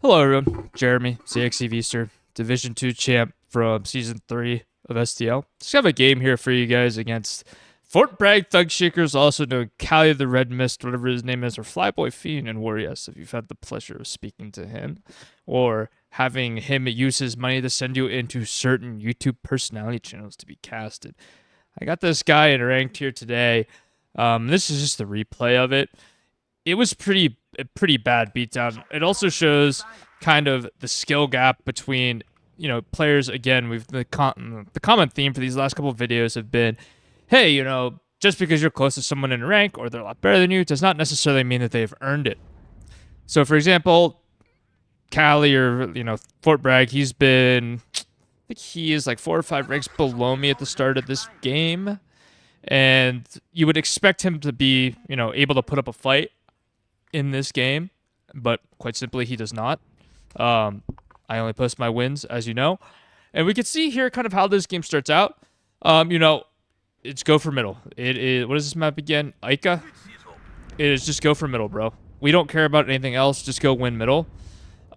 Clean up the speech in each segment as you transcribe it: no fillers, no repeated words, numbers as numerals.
Hello everyone, Jeremy, IFVs, Division 2 champ from Season 3 of STL. Just have a game here for you guys against Fort Bragg Thug Shakers, also known Cali the Red Mist, whatever his name is, or Flyboy Fiend and Warriors, if you've had the pleasure of speaking to him, or having him use his money to send you into certain YouTube personality channels to be casted. I got this guy in ranked here today. This is just the replay of it. It was a pretty bad beatdown. It also shows kind of the skill gap between players. Again, we've the common theme for these last couple of videos have been, hey, just because you're close to someone in rank or they're a lot better than you does not necessarily mean that they've earned it. So, for example, Cali or Fort Bragg, he's been, I think he is like 4 or 5 ranks below me at the start of this game, and you would expect him to be able to put up a fight in this game, but quite simply, he does not. I only post my wins, as you know. And we can see here kind of how this game starts out. It's go for middle. It is, what is this map again? Ica? It is just go for middle, bro. We don't care about anything else. Just go win middle.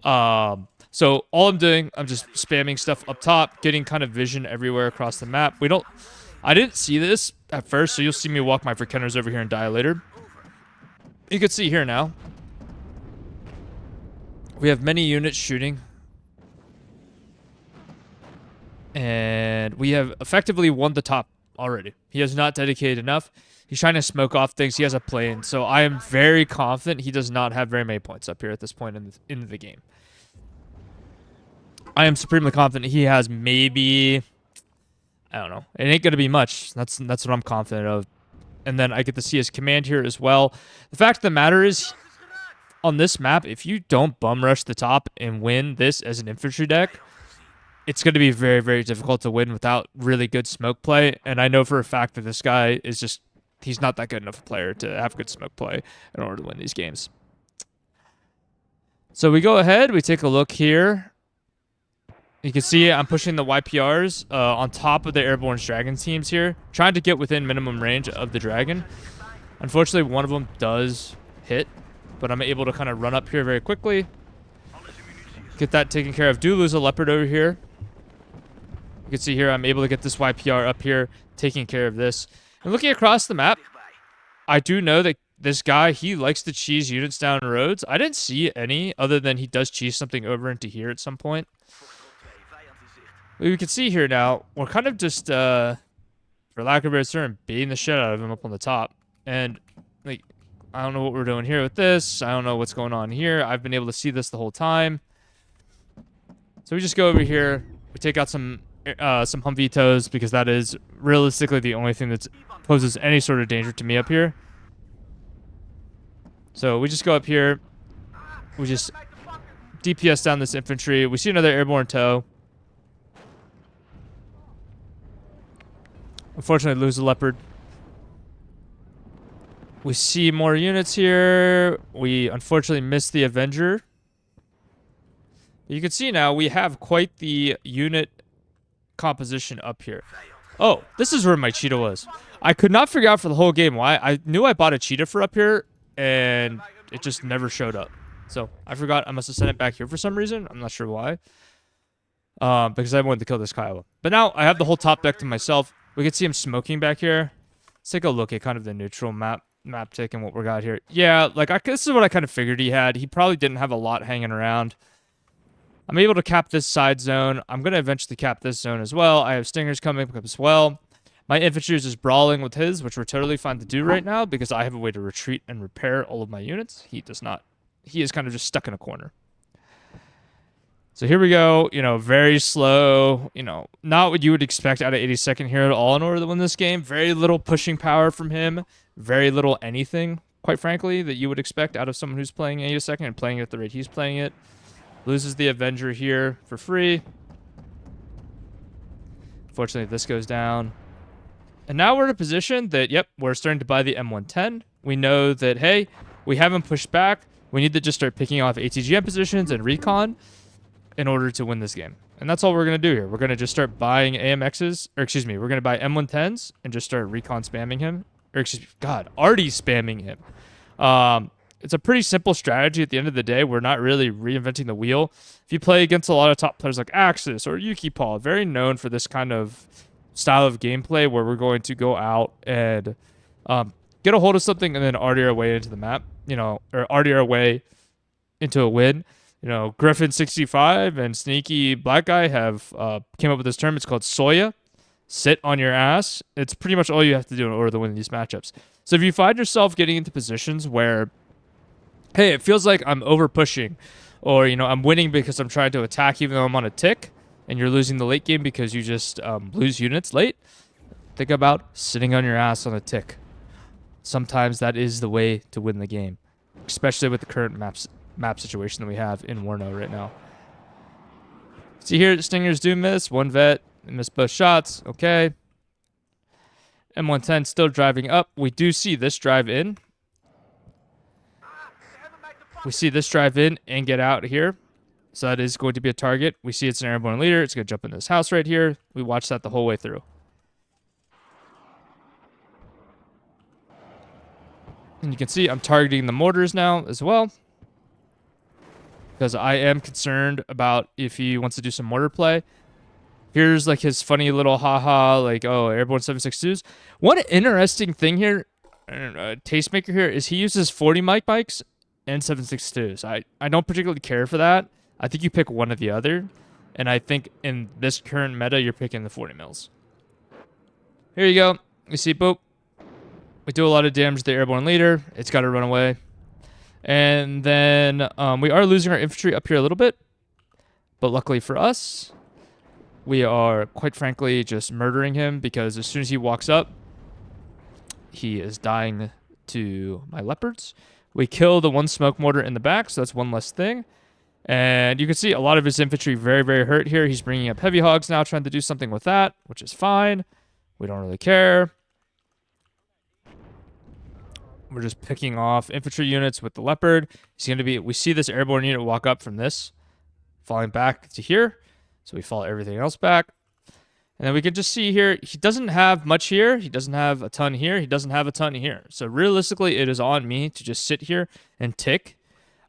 So all I'm doing, I'm just spamming stuff up top, getting kind of vision everywhere across the map. I didn't see this at first, so you'll see me walk my pretenders over here and die later. You can see here now, we have many units shooting, and we have effectively won the top already. He has not dedicated enough. He's trying to smoke off things. He has a plane, so I am very confident he does not have very many points up here at this point in the game. I am supremely confident he has maybe, I don't know. It ain't gonna be much. That's what I'm confident of. And then I get to see his command here as well. The fact of the matter is, on this map, if you don't bum rush the top and win this as an infantry deck, it's going to be very, very difficult to win without really good smoke play. And I know for a fact that this guy is just, he's not that good enough a player to have good smoke play in order to win these games. So we go ahead, we take a look here. You can see I'm pushing the YPRs on top of the Airborne Dragon teams here, trying to get within minimum range of the Dragon. Unfortunately, one of them does hit, but I'm able to kind of run up here very quickly. Get that taken care of. Do lose a Leopard over here. You can see here I'm able to get this YPR up here, taking care of this. And looking across the map, I do know that this guy, he likes to cheese units down roads. I didn't see any other than he does cheese something over into here at some point. We can see here now, we're kind of just, for lack of a better term, beating the shit out of him up on the top. And, like, I don't know what we're doing here with this. I don't know what's going on here. I've been able to see this the whole time. So we just go over here. We take out some Humvitos, because that is realistically the only thing that poses any sort of danger to me up here. So we just go up here. We just DPS down this infantry. We see another airborne tow. Unfortunately, lose the Leopard. We see more units here. We unfortunately missed the Avenger. You can see now we have quite the unit composition up here. Oh, this is where my cheetah was. I could not figure out for the whole game why. I knew I bought a cheetah for up here, and it just never showed up. So I forgot. I must have sent it back here for some reason. I'm not sure why. Because I wanted to kill this Kiowa. But now I have the whole top deck to myself. We can see him smoking back here. Let's take a look at kind of the neutral map tick and what we got here. Yeah, like this is what I kind of figured he had. He probably didn't have a lot hanging around. I'm able to cap this side zone. I'm going to eventually cap this zone as well. I have stingers coming up as well. My infantry is just brawling with his, which we're totally fine to do right now because I have a way to retreat and repair all of my units. He does not. He is kind of just stuck in a corner. So here we go, very slow, not what you would expect out of 82nd here at all in order to win this game. Very little pushing power from him. Very little anything, quite frankly, that you would expect out of someone who's playing 82nd and playing it at the rate he's playing it. Loses the Avenger here for free. Fortunately, this goes down. And now we're in a position that, yep, we're starting to buy the M110. We know that, hey, we haven't pushed back. We need to just start picking off ATGM positions and recon in order to win this game. And that's all we're going to do here. We're going to just start buying AMXs, or excuse me, we're going to buy M110s and just start recon spamming him. Or excuse me, God, already spamming him. it's a pretty simple strategy at the end of the day. We're not really reinventing the wheel. If you play against a lot of top players like Axis or Yuki Paul, very known for this kind of style of gameplay where we're going to go out and get a hold of something and then RD our way into the map, or RD our way into a win. Griffin65 and Sneaky Black Guy have came up with this term. It's called Soya. Sit on your ass. It's pretty much all you have to do in order to win these matchups. So if you find yourself getting into positions where, hey, it feels like I'm over pushing, or I'm winning because I'm trying to attack even though I'm on a tick, and you're losing the late game because you just lose units late, think about sitting on your ass on a tick. Sometimes that is the way to win the game, especially with the current map situation that we have in Warno right now. See here, Stingers do miss. One vet, miss both shots. Okay. M110 still driving up. We do see this drive in. We see this drive in and get out here. So that is going to be a target. We see it's an airborne leader. It's going to jump in this house right here. We watch that the whole way through. And you can see I'm targeting the mortars now as well, because I am concerned about if he wants to do some mortar play. Here's like his funny little haha, like, oh, airborne 7.62s. One interesting thing here, tastemaker here, is he uses 40 mics and 7.62s. I don't particularly care for that. I think you pick one or the other. And I think in this current meta, you're picking the 40 mils. Here you go. You see, boop. We do a lot of damage to the airborne leader. It's got to run away. And then we are losing our infantry up here a little bit. But luckily for us, we are, quite frankly, just murdering him, because as soon as he walks up, he is dying to my leopards. We kill the one smoke mortar in the back, so that's one less thing. And you can see a lot of his infantry very, very hurt here. He's bringing up heavy hogs now, trying to do something with that, which is fine. We don't really care. We're just picking off infantry units with the leopard. He's going to be, we see this airborne unit walk up from this, falling back to here. So we follow everything else back. And then we can just see here, he doesn't have much here. He doesn't have a ton here. He doesn't have a ton here. So realistically, it is on me to just sit here and tick.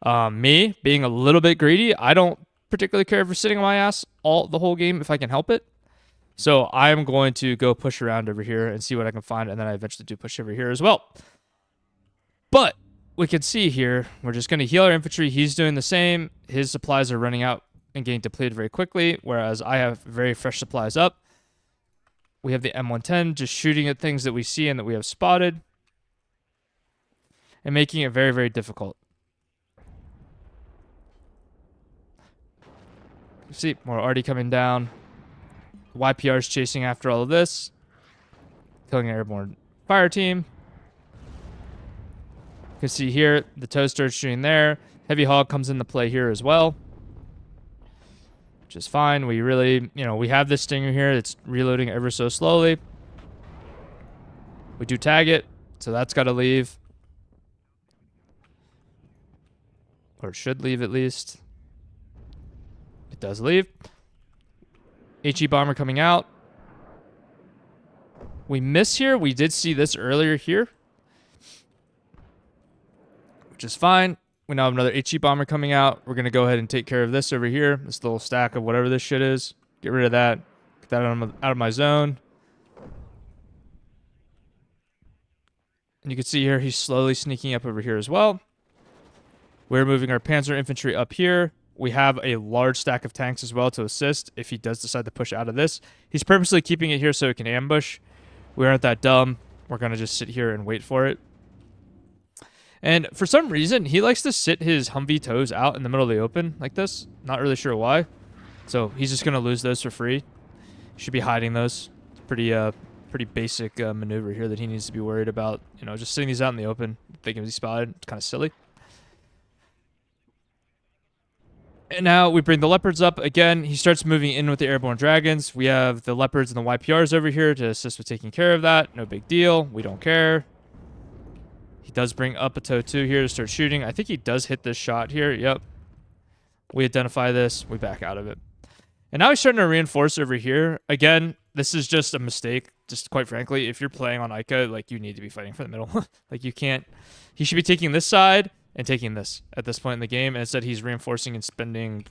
Me being a little bit greedy, I don't particularly care for sitting on my ass the whole game if I can help it. So I'm going to go push around over here and see what I can find. And then I eventually do push over here as well. But we can see here, we're just going to heal our infantry. He's doing the same. His supplies are running out and getting depleted very quickly, whereas I have very fresh supplies up. We have the M110 just shooting at things that we see and that we have spotted, and making it very, very difficult. See, more RD coming down. YPR is chasing after all of this, killing an airborne fire team. You can see here, the toaster shooting there. Heavy hog comes into play here as well, which is fine. We really, we have this stinger here. It's reloading ever so slowly. We do tag it, so that's got to leave. Or it should leave at least. It does leave. HE bomber coming out. We miss here. We did see this earlier here, which is fine. We now have another HE bomber coming out. We're going to go ahead and take care of this over here. This little stack of whatever this shit is. Get rid of that. Get that out of my zone. And you can see here, he's slowly sneaking up over here as well. We're moving our panzer infantry up here. We have a large stack of tanks as well to assist if he does decide to push out of this. He's purposely keeping it here so he can ambush. We aren't that dumb. We're going to just sit here and wait for it. And for some reason, he likes to sit his Humvee toes out in the middle of the open like this. Not really sure why. So he's just going to lose those for free. Should be hiding those. It's pretty basic maneuver here that he needs to be worried about. Just sitting these out in the open, thinking he's spotted. It's kind of silly. And now we bring the leopards up again. He starts moving in with the airborne dragons. We have the leopards and the YPRs over here to assist with taking care of that. No big deal. We don't care. He does bring up a TOW 2 here to start shooting. I think he does hit this shot here. Yep. We identify this. We back out of it. And now he's starting to reinforce over here. Again, this is just a mistake. Just quite frankly, if you're playing on Ica, you need to be fighting for the middle. You can't. He should be taking this side and taking this at this point in the game. And instead, he's reinforcing and spending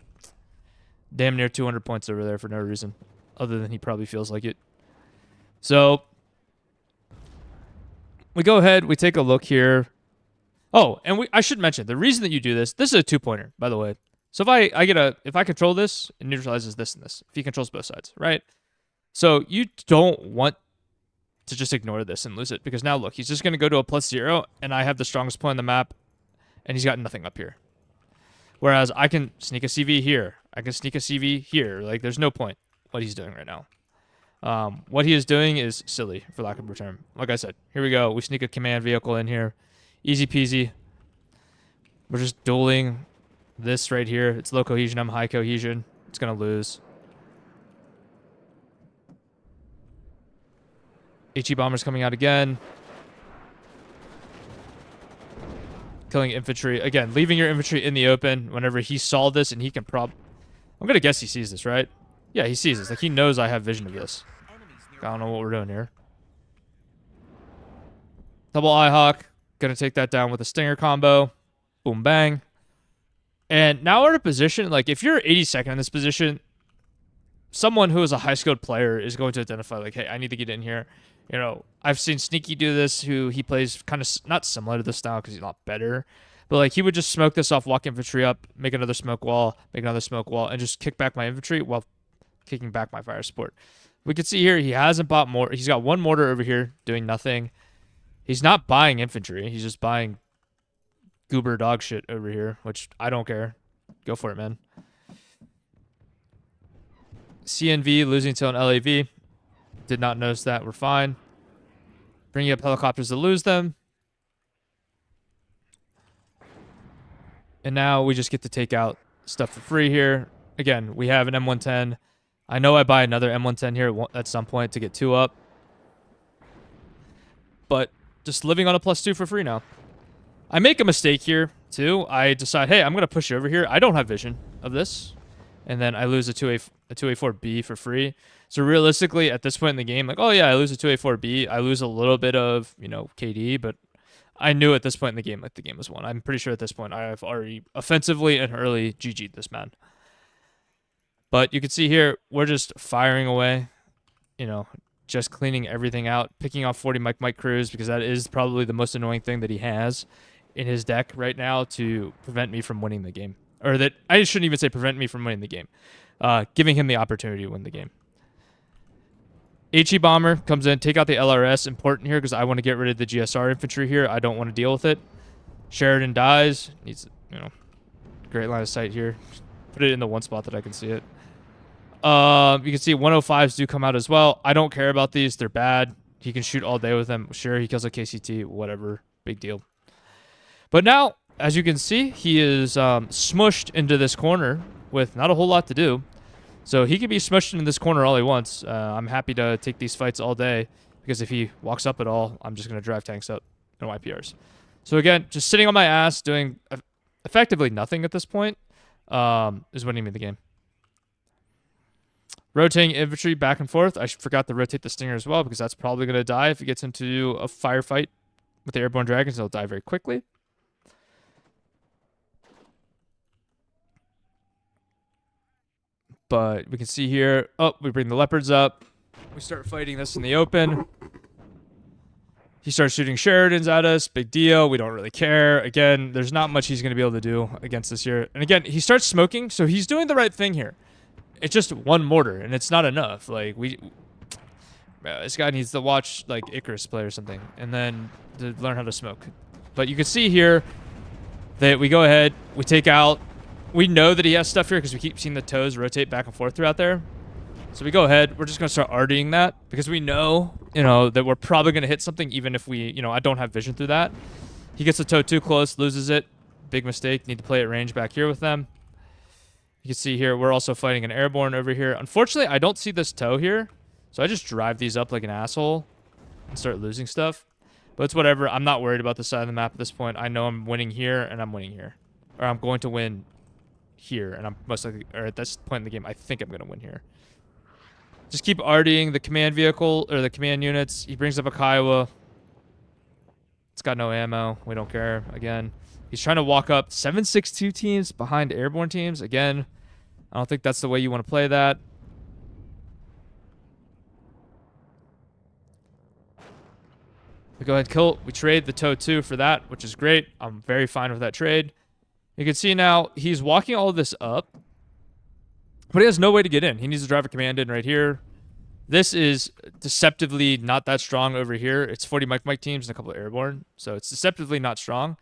damn near 200 points over there for no reason, other than he probably feels like it. So we go ahead, we take a look here. Oh, and I should mention the reason that you do this. This is a 2-pointer, by the way. So if I control this, it neutralizes this and this. If he controls both sides, right? So you don't want to just ignore this and lose it, because now look, he's just going to go to a +0, and I have the strongest point on the map, and he's got nothing up here. Whereas I can sneak a CV here. I can sneak a CV here. Like, there's no point what he's doing right now. What he is doing is silly, for lack of a better term. Like I said, here we go. We sneak a command vehicle in here. Easy peasy. We're just dueling this right here. It's low cohesion. I'm high cohesion. It's going to lose. HE bombers coming out again. Killing infantry. Again, leaving your infantry in the open whenever he saw this, and he can I'm going to guess he sees this, right? Yeah, he sees this. Like, he knows I have vision of this. I don't know what we're doing here. Double IHawk. Going to take that down with a Stinger combo. Boom, bang. And now we're in a position, like, if you're 82nd in this position, someone who is a high-skilled player is going to identify, like, hey, I need to get in here. You know, I've seen Sneaky do this, who he plays kind of not similar to this style because he's not better. But, like, he would just smoke this off, walk infantry up, make another smoke wall, and just kick back my infantry while kicking back my fire support. We can see here he hasn't bought more. He's got one mortar over here doing nothing. He's not buying infantry. He's just buying goober dog shit over here, which I don't care. Go for it, man. CNV losing to an LAV. Did not notice that. We're fine. Bringing up helicopters to lose them. And now we just get to take out stuff for free here. Again, we have an M110. I know I buy another M110 here at some point to get 2 up. But just living on a +2 for free now. I make a mistake here, too. I decide, hey, I'm going to push over here. I don't have vision of this. And then I lose a 2A4B for free. So realistically, at this point in the game, like, oh yeah, I lose a 2A4B. I lose a little bit of, you know, KD, but I knew at this point in the game, like, the game was won. I'm pretty sure at this point I have already offensively and early GG'd this man. But you can see here, we're just firing away, you know, just cleaning everything out, picking off 40 Mike crews, because that is probably the most annoying thing that he has in his deck right now to prevent me from winning the game. Or that, I shouldn't even say prevent me from winning the game. Giving him the opportunity to win the game. HE Bomber comes in, take out the LRS, important here because I want to get rid of the GSR infantry here. I don't want to deal with it. Sheridan dies. Needs, you know, great line of sight here. Put it in the one spot that I can see it. You can see 105s do come out as well. I don't care about these. They're bad. He can shoot all day with them. Sure, he kills a KCT, whatever. Big deal. But now, as you can see, he is smushed into this corner with not a whole lot to do. So he can be smushed into this corner all he wants. I'm happy to take these fights all day, because if he walks up at all, I'm just going to drive tanks up and YPRs. So again, just sitting on my ass, doing effectively nothing at this point, is winning me the game. Rotating infantry back and forth. I forgot to rotate the Stinger as well, because that's probably going to die if he gets into a firefight with the airborne dragons. He'll die very quickly. But we can see here, oh, we bring the leopards up. We start fighting this in the open. He starts shooting Sheridans at us. Big deal. We don't really care. Again, there's not much he's going to be able to do against this here. And again, he starts smoking, so he's doing the right thing here. It's just one mortar, and it's not enough. Like, this guy needs to watch, like, Icarus play or something, and then to learn how to smoke. But you can see here that we go ahead, we take out. We know that he has stuff here because we keep seeing the toes rotate back and forth throughout there. So we go ahead. We're just going to start RDing that because we know, you know, that we're probably going to hit something even if we, you know, I don't have vision through that. He gets the toe too close, loses it. Big mistake. Need to play at range back here with them. You can see here, we're also fighting an airborne over here. Unfortunately, I don't see this toe here. So I just drive these up like an asshole and start losing stuff. But it's whatever. I'm not worried about the side of the map at this point. I know I'm winning here and I'm winning here. Or I'm going to win here, and I'm most likely, or at this point in the game, I think I'm going to win here. Just keep RDing the command vehicle, or the command units. He brings up a Kiowa. It's got no ammo. We don't care. Again, He's trying to walk up 7-6-2 teams behind airborne teams. Again, I don't think that's the way you want to play that. We go ahead and kill. We trade the TOW 2 for that, which is great. I'm very fine with that trade. You can see now he's walking all of this up, but he has no way to get in. He needs to drive a command in right here. This is deceptively not that strong over here. It's 40 Mike teams and a couple of airborne, so it's deceptively not strong.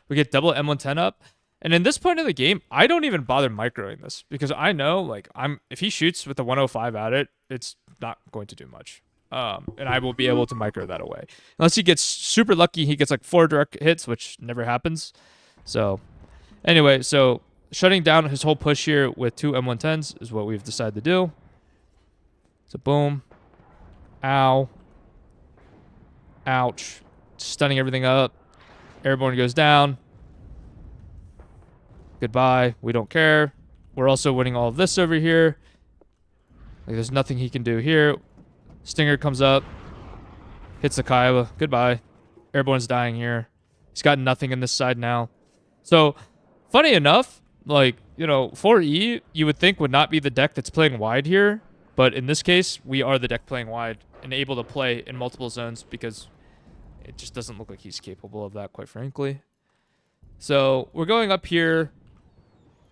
We get double M110 up, and in this point of the game, I don't even bother microing this because I know, like, if he shoots with the 105 at it, it's not going to do much. And I will be able to micro that away. Unless he gets super lucky, he gets like 4 direct hits, which never happens. So, anyway, so shutting down his whole push here with 2 M110s is what we've decided to do. So, boom. Ow. Ouch. Stunning everything up. Airborne goes down. Goodbye. We don't care. We're also winning all of this over here. Like, there's nothing he can do here. Stinger comes up, hits the Kiowa. Goodbye. Airborne's dying here. He's got nothing in this side now. So, funny enough, like, you know, 4E, you would think would not be the deck that's playing wide here. But in this case, we are the deck playing wide and able to play in multiple zones because it just doesn't look like he's capable of that, quite frankly. So, we're going up here.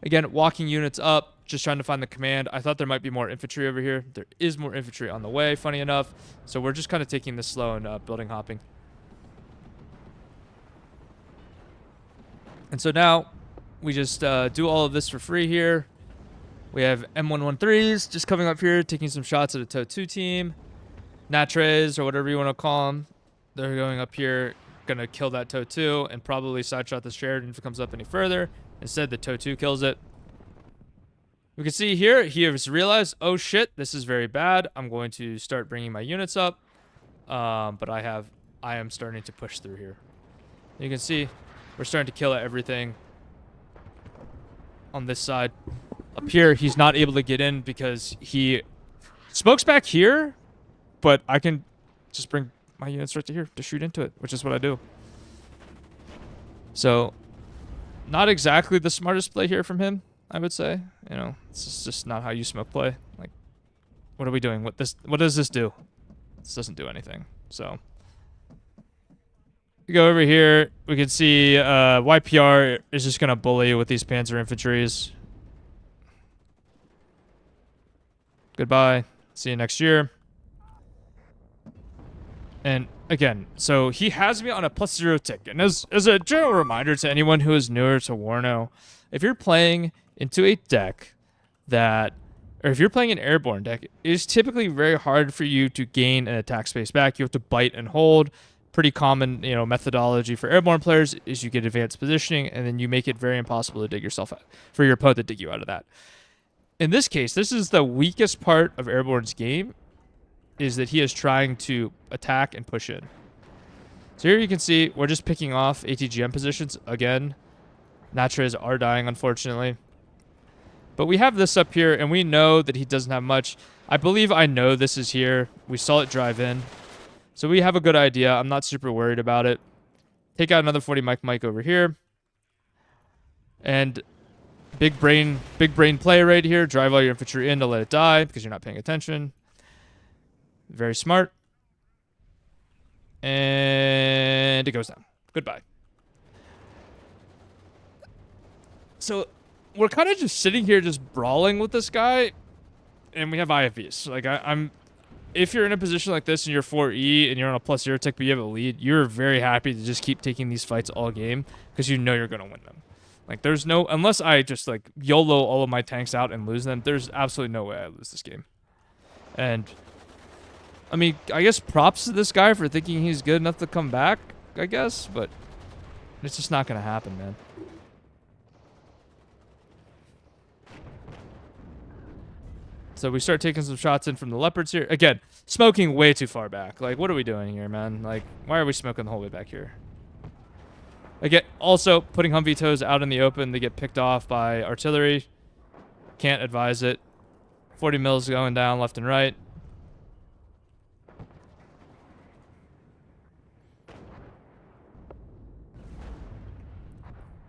Again, walking units up, just trying to find the command. I thought there might be more infantry over here. There is more infantry on the way, funny enough. So we're just kind of taking this slow and building hopping. And so now we just do all of this for free here. We have M113s just coming up here, taking some shots at a TOW 2 team. Natres, or whatever you want to call them. They're going up here, going to kill that TOW 2 and probably side shot the Sheridan if it comes up any further. Instead, the TOW 2 kills it. We can see here, he has realized, oh shit, this is very bad. I'm going to start bringing my units up. But I am starting to push through here. You can see, we're starting to kill everything on this side. Up here, he's not able to get in because he smokes back here, but I can just bring my units right to here to shoot into it, which is what I do. So, not exactly the smartest play here from him, I would say. You know, it's just not how you smoke play. Like, what are we doing? What does this do? This doesn't do anything. So, we go over here. We can see YPR is just going to bully with these Panzer infantries. Goodbye. See you next year. And again, so he has me on a +0 tick. And as a general reminder to anyone who is newer to Warno, if you're playing into a deck that, or if you're playing an airborne deck, it is typically very hard for you to gain an attack space back. You have to bite and hold. Pretty common, you know, methodology for airborne players is you get advanced positioning, and then you make it very impossible to dig yourself out, for your opponent to dig you out of that. In this case, this is the weakest part of airborne's game, is that he is trying to attack and push in. So here you can see we're just picking off ATGM positions again. Natres are dying, unfortunately. But we have this up here, and we know that he doesn't have much. I believe I know this is here. We saw it drive in. So we have a good idea. I'm not super worried about it. Take out another 40 Mike over here. And big brain play right here. Drive all your infantry in to let it die because you're not paying attention. Very smart. And it goes down. Goodbye. So we're kind of just sitting here just brawling with this guy. And we have IFVs. Like, I'm... If you're in a position like this and you're 4E and you're on a +0 tick but you have a lead, you're very happy to just keep taking these fights all game because you know you're going to win them. Like, there's no... Unless I just, like, YOLO all of my tanks out and lose them, there's absolutely no way I lose this game. And, I mean, I guess props to this guy for thinking he's good enough to come back, I guess, but it's just not going to happen, man. So we start taking some shots in from the leopards here. Again, smoking way too far back. Like, what are we doing here, man? Like, why are we smoking the whole way back here? Again, also putting Humvee tows out in the open. They get picked off by artillery. Can't advise it. 40 mils going down left and right.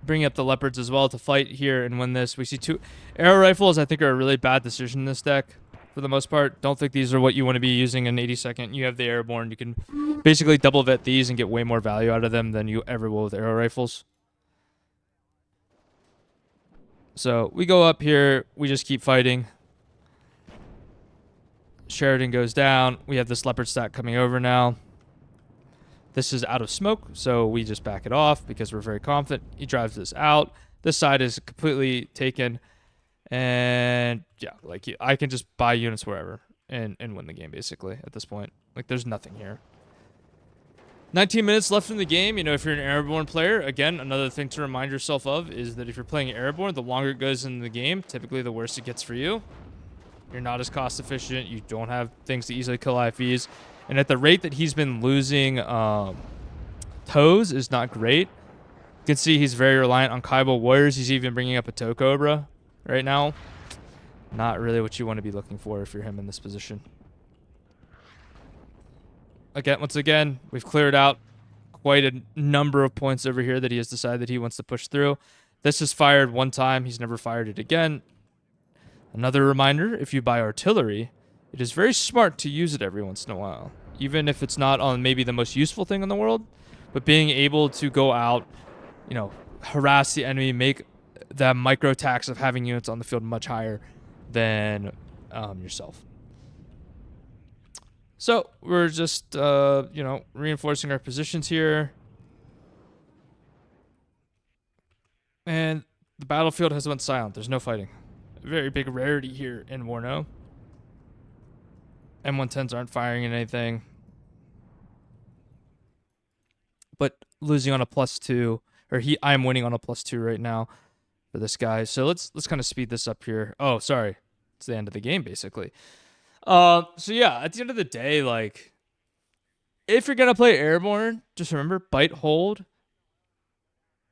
bringing up the leopards as well to fight here and win this. We see 2 arrow rifles. I think are a really bad decision in this deck for the most part. Don't think these are what you want to be using in 82nd. You have the airborne. You can basically double vet these and get way more value out of them than you ever will with arrow rifles. So we go up here. We just keep fighting. Sheridan goes down. We have this leopard stack coming over now. This is out of smoke, so we just back it off because we're very confident. He drives this out. This side is completely taken. And yeah, like I can just buy units wherever and win the game basically at this point. Like there's nothing here. 19 minutes left in the game. You know, if you're an airborne player, again, another thing to remind yourself of is that if you're playing airborne, the longer it goes in the game, typically the worse it gets for you. You're not as cost efficient. You don't have things to easily kill IFVs. And at the rate that he's been losing toes is not great. You can see he's very reliant on Kaiba Warriors. He's even bringing up a Toe Cobra right now. Not really what you want to be looking for if you're him in this position. Again, once again, we've cleared out quite a number of points over here that he has decided that he wants to push through. This is fired one time. He's never fired it again. Another reminder, if you buy artillery, it is very smart to use it every once in a while. Even if it's not on maybe the most useful thing in the world, but being able to go out, you know, harass the enemy, make the micro attacks of having units on the field much higher than yourself. So we're just, you know, reinforcing our positions here. And the battlefield has went silent. There's no fighting. A very big rarity here in Warno. M110s aren't firing at anything. But losing on a +2, or I'm winning on a +2 right now for this guy. So let's kind of speed this up here. Oh, sorry. It's the end of the game, basically. So yeah, at the end of the day, like, if you're gonna play airborne, just remember, bite, hold,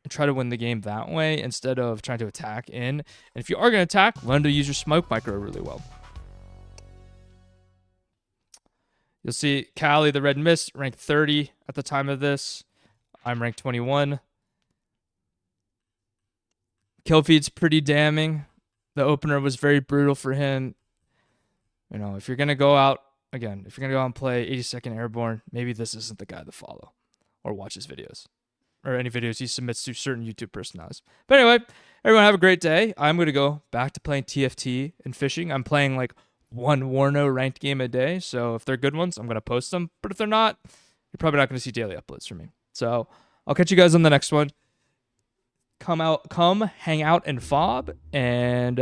and try to win the game that way instead of trying to attack in. And if you are gonna attack, learn to use your smoke micro really well. You'll see Cali, the Red Mist, ranked 30 at the time of this. I'm ranked 21. Kill feed's pretty damning. The opener was very brutal for him. You know, if you're going to go out, again, if you're going to go out and play 82nd Airborne, maybe this isn't the guy to follow or watch his videos or any videos he submits to certain YouTube personalities. But anyway, everyone have a great day. I'm going to go back to playing TFT and fishing. I'm playing like one Warno ranked game a day. So if they're good ones, I'm going to post them. But if they're not, you're probably not going to see daily uploads from me. So I'll catch you guys on the next one. Come hang out and fob and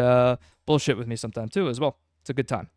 bullshit with me sometime too as well. It's a good time.